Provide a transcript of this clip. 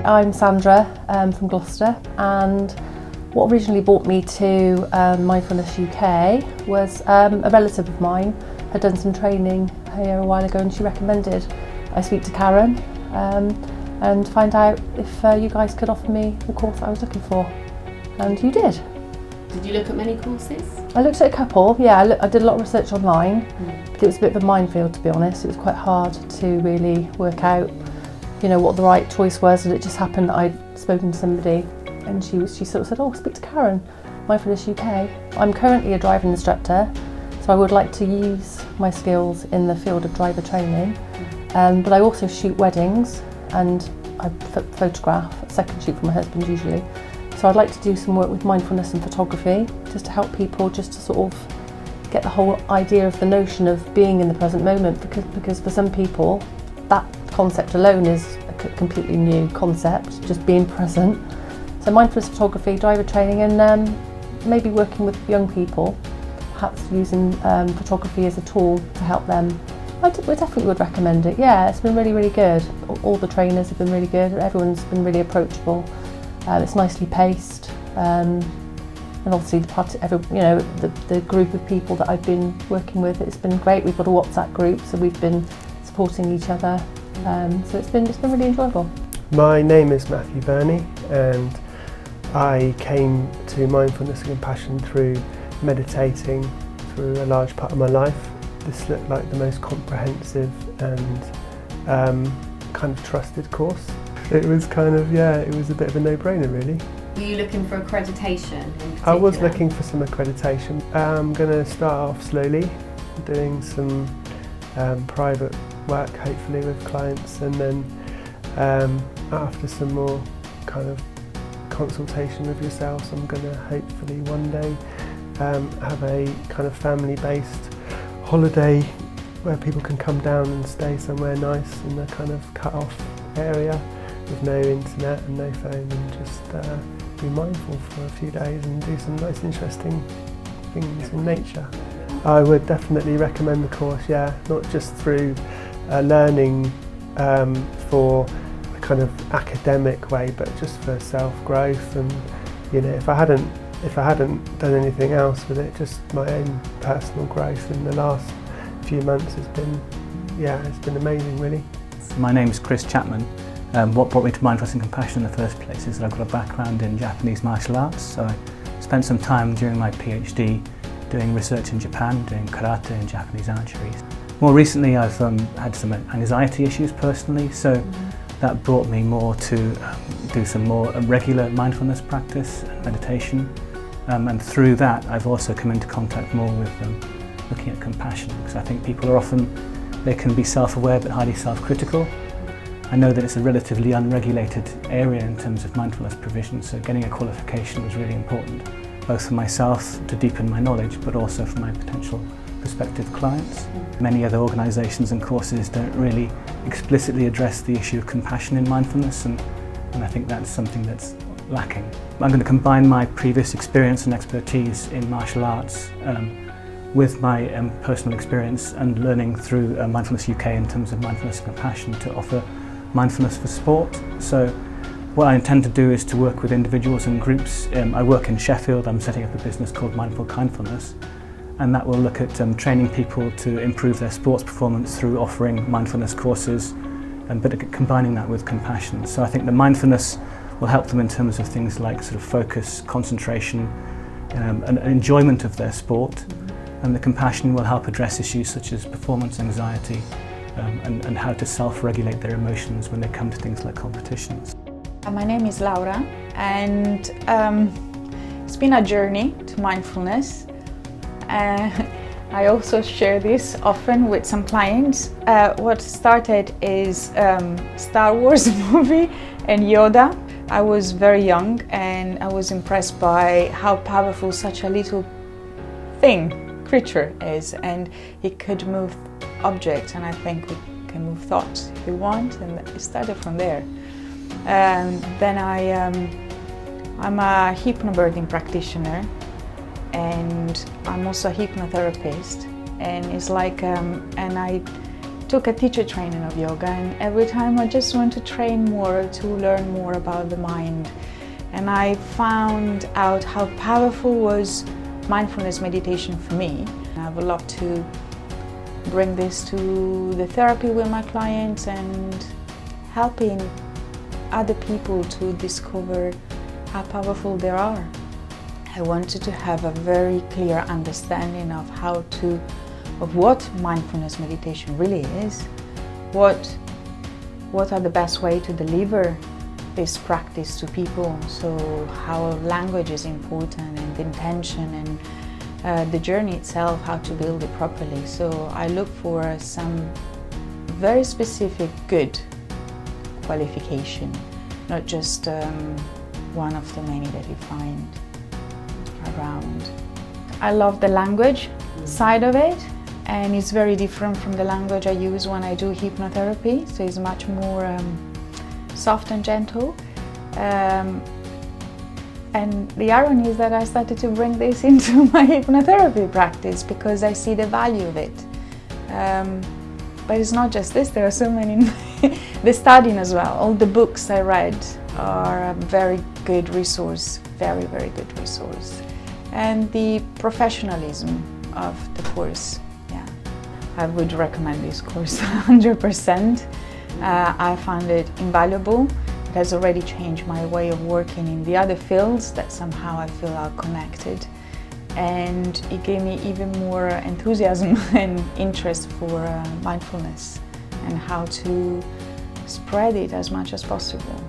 I'm Sandra from Gloucester, and what originally brought me to Mindfulness UK was a relative of mine had done some training here a while ago, and she recommended I speak to Karen and find out if you guys could offer me the course I was looking for, and you did. Did you look at many courses? I looked at a couple, yeah. I did a lot of research online, but it was a bit of a minefield, to be honest. It was quite hard to really work out, you know, what the right choice was, and it just happened that I'd spoken to somebody and she sort of said, oh, speak to Karen, Mindfulness UK. I'm currently a driving instructor, so I would like to use my skills in the field of driver training, but I also shoot weddings and I photograph, a second shoot for my husband usually. So I'd like to do some work with mindfulness and photography, just to help people just to sort of get the whole idea of the notion of being in the present moment, because for some people that concept alone is a completely new concept, just being present. So mindfulness photography, driver training, and maybe working with young people, perhaps using photography as a tool to help them. I definitely would recommend it. Yeah, it's been really, really good. All the trainers have been really good. Everyone's been really approachable. It's nicely paced, and obviously the group of people that I've been working with, it's been great. We've got a WhatsApp group, so we've been supporting each other. So it's been really enjoyable. My name is Matthew Burney, and I came to mindfulness and compassion through meditating through a large part of my life. This looked like the most comprehensive and kind of trusted course. It was kind of, it was a bit of a no-brainer really. Were you looking for accreditation in particular? I was looking for some accreditation. I'm going to start off slowly, doing some private work hopefully with clients, and then after some more kind of consultation with yourselves, I'm going to hopefully one day have a kind of family-based holiday where people can come down and stay somewhere nice in a kind of cut-off area with no internet and no phone, and just be mindful for a few days and do some nice interesting things in nature. I would definitely recommend the course, not just through learning for a kind of academic way, but just for self-growth, and if I hadn't done anything else with it, just my own personal growth in the last few months has been, it's been amazing really. My name is Chris Chapman. What brought me to mindfulness and compassion in the first place is that I've got a background in Japanese martial arts, so I spent some time during my PhD doing research in Japan, doing karate and Japanese archery. More recently I've had some anxiety issues personally, so that brought me more to do some more regular mindfulness practice and meditation, and through that I've also come into contact more with looking at compassion, because I think people are often, they can be self-aware but highly self-critical. I know that it's a relatively unregulated area in terms of mindfulness provision, so getting a qualification was really important, both for myself to deepen my knowledge, but also for my potential prospective clients. Many other organisations and courses don't really explicitly address the issue of compassion in mindfulness, and I think that's something that's lacking. I'm going to combine my previous experience and expertise in martial arts with my personal experience and learning through Mindfulness UK in terms of mindfulness and compassion to offer mindfulness for sport. So what I intend to do is to work with individuals and groups. I work in Sheffield. I'm setting up a business called Mindful Kindfulness, and that will look at training people to improve their sports performance through offering mindfulness courses, but combining that with compassion. So I think the mindfulness will help them in terms of things like sort of focus, concentration, and enjoyment of their sport, and the compassion will help address issues such as performance anxiety, and how to self-regulate their emotions when they come to things like competitions. My name is Laura, and it's been a journey to mindfulness. I also share this often with some clients. What started is Star Wars movie and Yoda. I was very young and I was impressed by how powerful such a little creature is, and he could move objects, and I think we can move thoughts if we want, and it started from there. Then I'm a hypnobirthing practitioner, and I'm also a hypnotherapist, and it's like and I took a teacher training of yoga, and every time I just want to train more, to learn more about the mind. And I found out how powerful was mindfulness meditation for me. I would love to bring this to the therapy with my clients and helping other people to discover how powerful they are. I wanted to have a very clear understanding of what mindfulness meditation really is, what are the best way to deliver this practice to people, so how language is important and the intention and the journey itself, how to build it properly. So I look for some very specific good qualification, not just one of the many that you find around. I love the language side of it, and it's very different from the language I use when I do hypnotherapy, so it's much more soft and gentle. And the irony is that I started to bring this into my hypnotherapy practice because I see the value of it. But it's not just this, there are so many. The studying as well, all the books I read are a very good resource, very, very good resource. And the professionalism of the course, yeah. I would recommend this course 100%. I found it invaluable. It has already changed my way of working in the other fields that somehow I feel are connected. And it gave me even more enthusiasm and interest for mindfulness and how to spread it as much as possible.